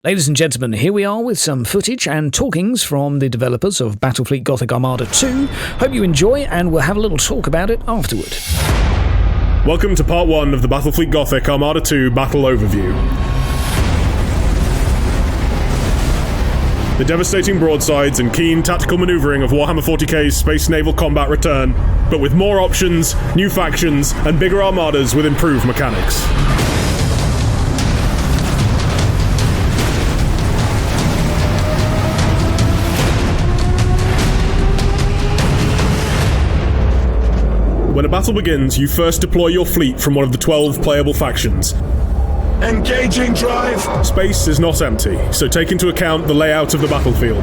Ladies and gentlemen, here we are with some footage and talkings from the developers of Battlefleet Gothic Armada 2. Hope you enjoy, and we'll have a little talk about it afterward. Welcome to part 1 of the Battlefleet Gothic Armada 2 Battle Overview. The devastating broadsides and keen tactical maneuvering of Warhammer 40k's space naval combat return, but with more options, new factions, and bigger armadas with improved mechanics. When a battle begins, you first deploy your fleet from one of the 12 playable factions. Engaging drive! Space is not empty, so take into account the layout of the battlefield.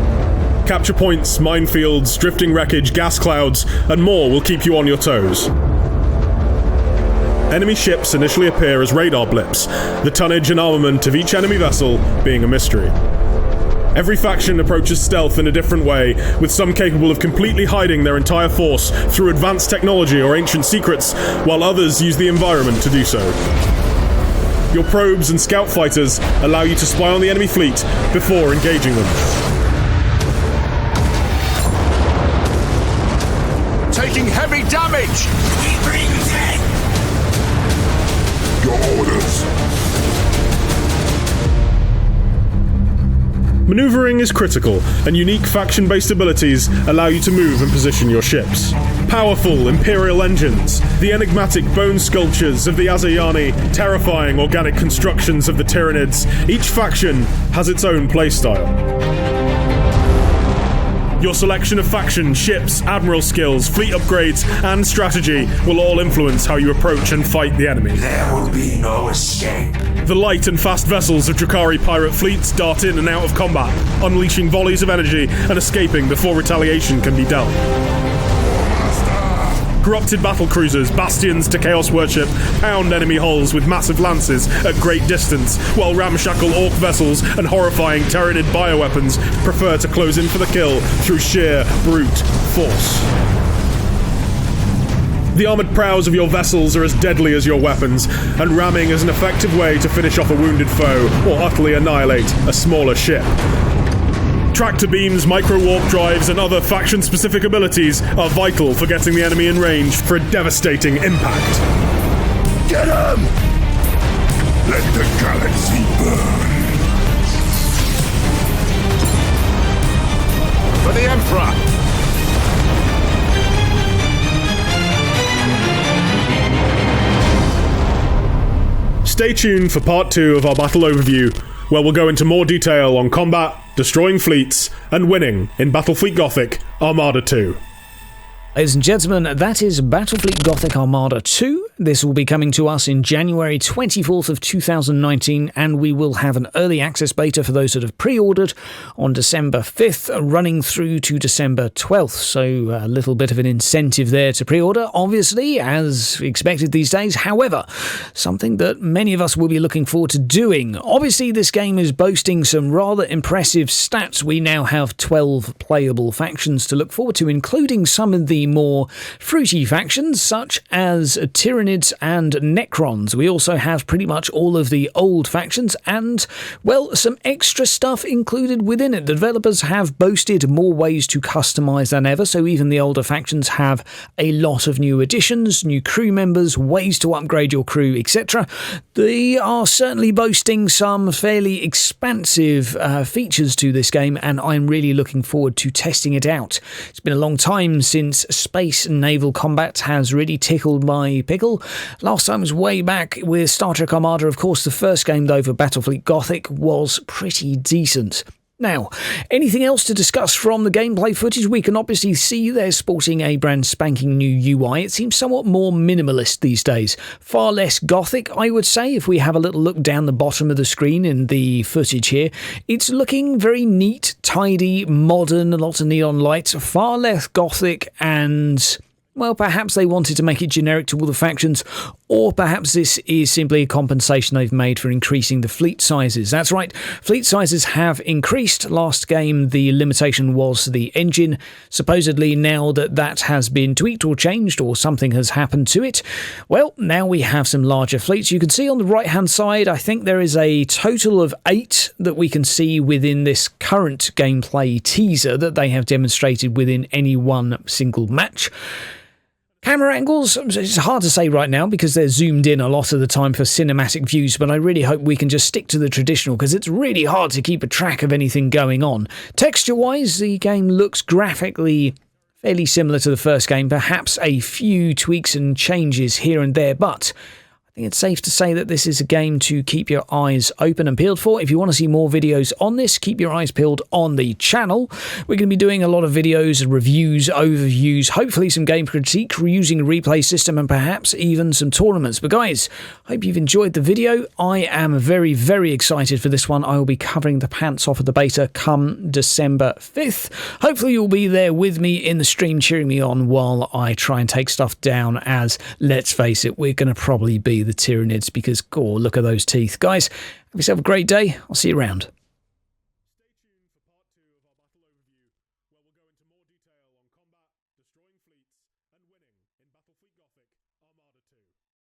Capture points, minefields, drifting wreckage, gas clouds, and more will keep you on your toes. Enemy ships initially appear as radar blips, the tonnage and armament of each enemy vessel being a mystery. Every faction approaches stealth in a different way, with some capable of completely hiding their entire force through advanced technology or ancient secrets, while others use the environment to do so. Your probes and scout fighters allow you to spy on the enemy fleet before engaging them. Taking heavy damage! Your orders! Maneuvering is critical, and unique faction-based abilities allow you to move and position your ships. Powerful Imperial engines, the enigmatic bone sculptures of the Azayani, terrifying organic constructions of the Tyranids, each faction has its own playstyle. Your selection of faction, ships, admiral skills, fleet upgrades, and strategy will all influence how you approach and fight the enemy. There will be no escape. The light and fast vessels of Drakari pirate fleets dart in and out of combat, unleashing volleys of energy and escaping before retaliation can be dealt. Corrupted battlecruisers, bastions to chaos worship, pound enemy hulls with massive lances at great distance, while ramshackle orc vessels and horrifying Tyranid bioweapons prefer to close in for the kill through sheer brute force. The armoured prows of your vessels are as deadly as your weapons, and ramming is an effective way to finish off a wounded foe or utterly annihilate a smaller ship. Tractor beams, micro-warp drives, and other faction-specific abilities are vital for getting the enemy in range for a devastating impact. Get him! Let the galaxy burn! For the Emperor! Stay tuned for part 2 of our battle overview, where we'll go into more detail on combat, destroying fleets, and winning in Battlefleet Gothic Armada 2. Ladies and gentlemen, that is Battlefleet Gothic Armada 2. This will be coming to us in January 24th of 2019, and we will have an early access beta for those that have pre-ordered on December 5th, running through to December 12th. So a little bit of an incentive there to pre-order, obviously, as expected these days. However, something that many of us will be looking forward to doing. Obviously, this game is boasting some rather impressive stats. We now have 12 playable factions to look forward to, including some of the more fruity factions such as Tyranids and Necrons. We also have pretty much all of the old factions and, well, some extra stuff included within it. The developers have boasted more ways to customize than ever, so even the older factions have a lot of new additions, new crew members, ways to upgrade your crew, etc. They are certainly boasting some fairly expansive features to this game, and I'm really looking forward to testing it out. It's been a long time since space and naval combat has really tickled my pickle. Last time was way back with Star Trek Armada. Of course, the first game, though, for Battlefleet Gothic was pretty decent. Now, anything else to discuss from the gameplay footage? We can obviously see they're sporting a brand spanking new UI. It seems somewhat more minimalist these days. Far less gothic, I would say, if we have a little look down the bottom of the screen in the footage here. It's looking very neat, tidy, modern, a lot of neon lights, far less gothic, and well, perhaps they wanted to make it generic to all the factions, or perhaps this is simply a compensation they've made for increasing the fleet sizes. That's right, fleet sizes have increased. Last game, the limitation was the engine. Supposedly, now that has been tweaked or changed, or something has happened to it, well, now we have some larger fleets. You can see on the right-hand side, I think there is a total of 8 that we can see within this current gameplay teaser that they have demonstrated within any one single match. Camera angles, it's hard to say right now because they're zoomed in a lot of the time for cinematic views, but I really hope we can just stick to the traditional because it's really hard to keep a track of anything going on. Texture-wise, the game looks graphically fairly similar to the first game, perhaps a few tweaks and changes here and there, but I think it's safe to say that this is a game to keep your eyes open and peeled for. If you want to see more videos on this, keep your eyes peeled on the channel. We're going to be doing a lot of videos, reviews, overviews, hopefully some game critique, reusing a replay system, and perhaps even some tournaments. But guys, hope you've enjoyed the video. I am very, very excited for this one. I will be covering the pants off of the beta come December 5th. Hopefully you'll be there with me in the stream cheering me on while I try and take stuff down, as, let's face it, we're going to probably be the Tyranids because, oh, look at those teeth. Guys, have yourself a great day. I'll see you around. Stay tuned for part 2 of our battle overview, where we'll go into more detail on combat, destroying fleets, and winning in Battlefleet Gothic Armada 2.